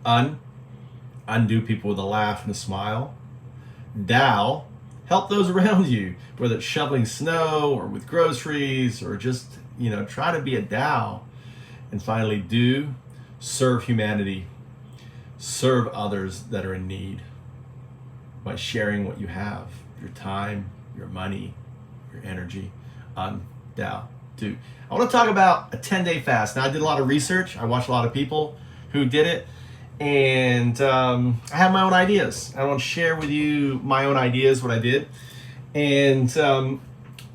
Undo people with a laugh and a smile. Dao, help those around you, whether it's shoveling snow or with groceries or just, try to be a Dao. And finally, do, serve humanity. Serve others that are in need by sharing what you have, your time, your money, your energy. UnDaoDu. I want to talk about a 10-day fast. Now, I did a lot of research. I watched a lot of people who did it. And I have my own ideas. I want to share with you my own ideas, what I did. And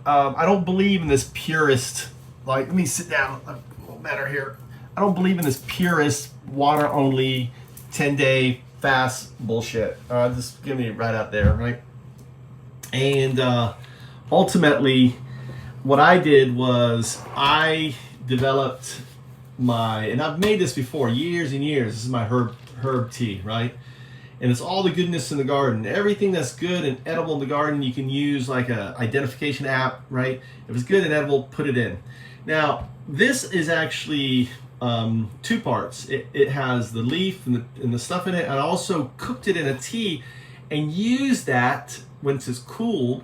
I don't believe in this purist, let me sit down a little better here. I don't believe in this purist, water-only, 10-day fast bullshit. Just give me it right out there, right? And ultimately, what I did was I developed and I've made this before, years and years. This is my herb tea, right? And it's all the goodness in the garden. Everything that's good and edible in the garden, you can use like a identification app, right? If it's good and edible, put it in. Now, this is actually 2 parts. It has the leaf and the stuff in it. And I also cooked it in a tea and used that when it's cool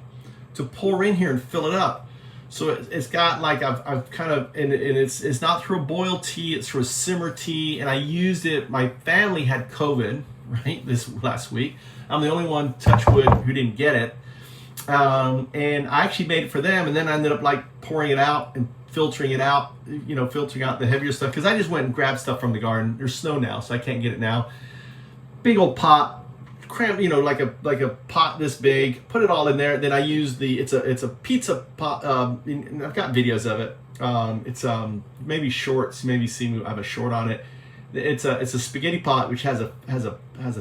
to pour in here and fill it up. So it's got like I've kind of and it's not through a boiled tea, it's through a simmer tea, and I used it. My family had COVID, right, this last week. I'm the only one, touch wood, who didn't get it, and I actually made it for them. And then I ended up like pouring it out and filtering it out, filtering out the heavier stuff because I just went and grabbed stuff from the garden. There's snow now, so I can't get it now. Big old pot. Cramp, like a pot this big, put it all in there. Then I use it's a pizza pot. I've got videos of it. It's maybe shorts, maybe see me. I have a short on it. It's a spaghetti pot which has a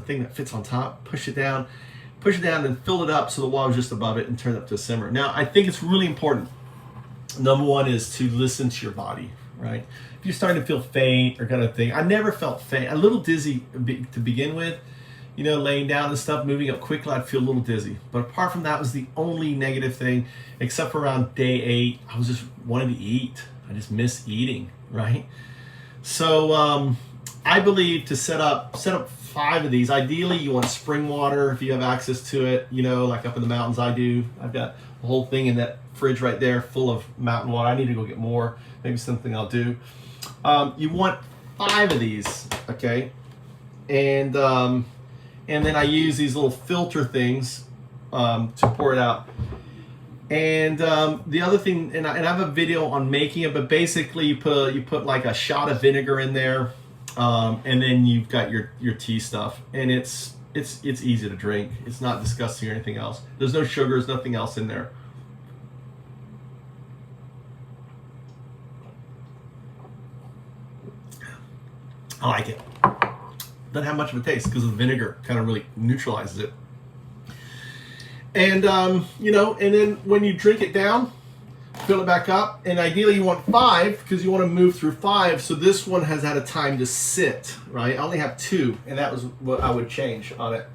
thing that fits on top. Push it down, then fill it up so the water's just above it and turn it up to a simmer. Now I think it's really important. Number one is to listen to your body, right? If you're starting to feel faint or kind of thing, I never felt faint. A little dizzy to begin with. Laying down and stuff, moving up quickly, I'd feel a little dizzy. But apart from that was the only negative thing, except for around day 8, I was just wanting to eat. I just miss eating, right? So I believe to set up 5 of these. Ideally, you want spring water if you have access to it. Like up in the mountains, I do. I've got a whole thing in that fridge right there full of mountain water. I need to go get more. Maybe something I'll do. You want 5 of these, okay? And then I use these little filter things to pour it out. And the other thing, and I have a video on making it, but basically you put like a shot of vinegar in there, and then you've got your tea stuff, and it's easy to drink. It's not disgusting or anything else. There's no sugars, nothing else in there. I like it. Doesn't have much of a taste because the vinegar kind of really neutralizes it. And and then when you drink it down, fill it back up, and ideally you want 5 because you want to move through 5. So this one has had a time to sit, right? I only have 2, and that was what I would change on it.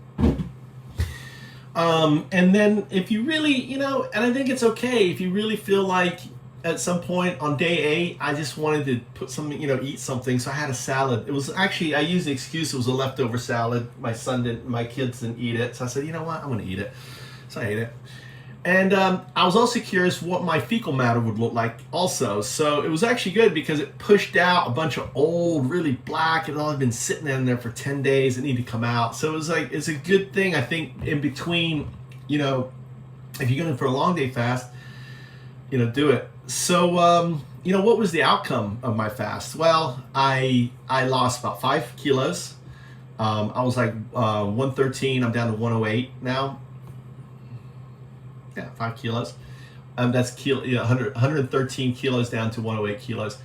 And then if you really, and I think it's okay if you really feel like at some point on day 8, I just wanted to put something, eat something. So I had a salad. It was actually, I used the excuse it was a leftover salad. My kids didn't eat it. So I said, you know what? I'm going to eat it. So I ate it. And I was also curious what my fecal matter would look like also. So it was actually good because it pushed out a bunch of old, really black, and all had been sitting in there for 10 days. It needed to come out. So it was like, it's a good thing, I think, in between, if you're going for a long day fast, do it. So, what was the outcome of my fast? Well, I lost about 5 kilos. I was like 113. I'm down to 108 now. Yeah, 5 kilos. That's 113 kilos down to 108 kilos.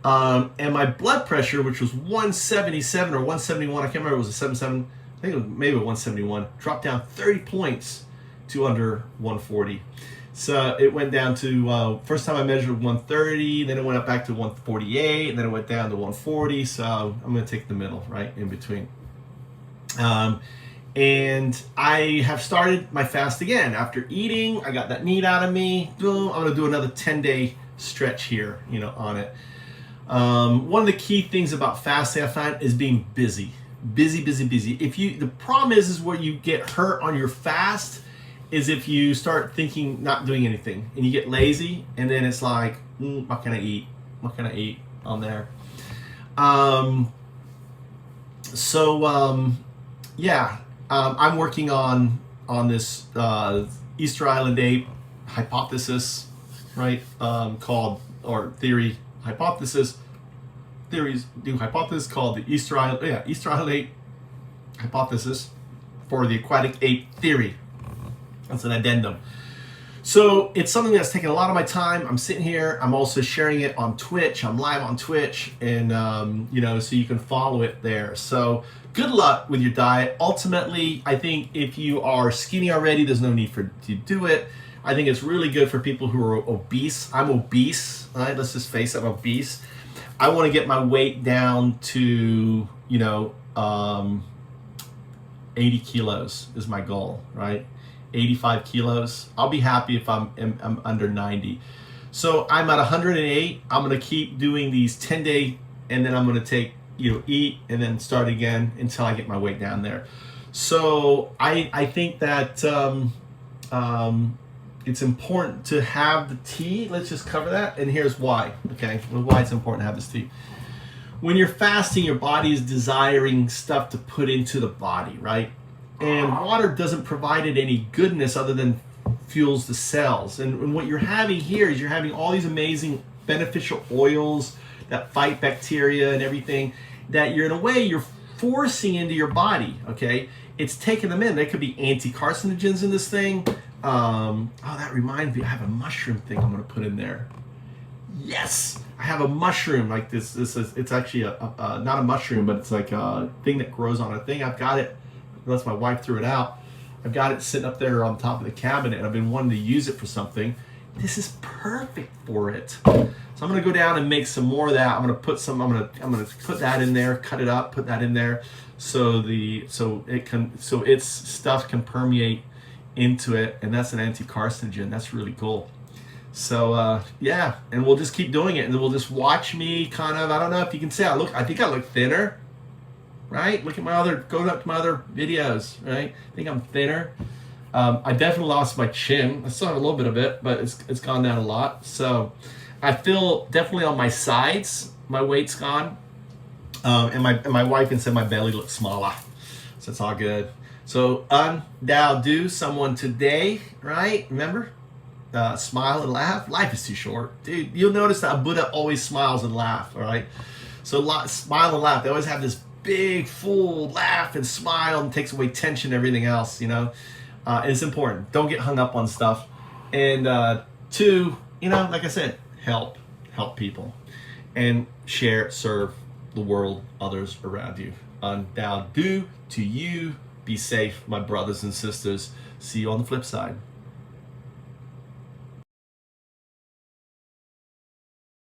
And my blood pressure, which was 177 or 171, I can't remember, it was a 77, I think it was maybe a 171, dropped down 30 points to under 140. So it went down to, first time I measured 130, then it went up back to 148, and then it went down to 140. So I'm going to take the middle, right, in between. And I have started my fast again. After eating, I got that need out of me. Boom, I'm going to do another 10-day stretch here, on it. One of the key things about fasting, I find, is being busy. busy, busy, busy. The problem is where you get hurt on your fast is if you start thinking not doing anything and you get lazy, and then it's like, what can I eat? What can I eat on there? I'm working on this Easter Island ape hypothesis, right? Called, or theory, hypothesis. Theories do hypothesis called the Easter Island ape hypothesis for the aquatic ape theory. That's an addendum. So it's something that's taken a lot of my time. I'm sitting here. I'm also sharing it on Twitch. I'm live on Twitch, and so you can follow it there. So good luck with your diet. Ultimately, I think if you are skinny already, there's no need to do it. I think it's really good for people who are obese. I'm obese. All right, let's just face it, I'm obese. I want to get my weight down to 80 kilos is my goal, right? 85 kilos. I'll be happy if I'm under 90. So I'm at 108. I'm going to keep doing these 10-day, and then I'm going to take, eat and then start again until I get my weight down there. So I think that it's important to have the tea. Let's just cover that. And here's why, okay? Why it's important to have this tea. When you're fasting, your body is desiring stuff to put into the body, right? And water doesn't provide it any goodness other than fuels the cells. And what you're having here is you're having all these amazing beneficial oils that fight bacteria and everything that you're, in a way, you're forcing into your body, okay? It's taking them in. There could be anti-carcinogens in this thing. That reminds me, I have a mushroom thing I'm going to put in there. Yes, I have a mushroom like this. It's actually not a mushroom, but it's like a thing that grows on a thing. I've got it, unless my wife threw it out. I've got it sitting up there on top of the cabinet, and I've been wanting to use it for something. This is perfect for it. So I'm going to go down and make some more of that. I'm going to put some. I'm going to put that in there, cut it up, put that in there, so its stuff can permeate into it, and that's an anti-carcinogen. That's really cool. So and we'll just keep doing it, and then we'll just watch me kind of. I don't know if you can see. I think I look thinner, right? Look at go up to my other videos, right? I think I'm thinner. I definitely lost my chin. I still have a little bit of it, but it's gone down a lot. So I feel definitely on my sides, my weight's gone. And my wife can say my belly looks smaller. So it's all good. So UnDaoDu someone today, right? Remember? Smile and laugh. Life is too short. Dude, you'll notice that Buddha always smiles and laughs, all right? So smile and laugh. They always have this big, full laugh and smile, and takes away tension and everything else, it's important. Don't get hung up on stuff. And two, like I said, help people. And serve the world, others around you. UnDaoDu to you. Be safe, my brothers and sisters. See you on the flip side.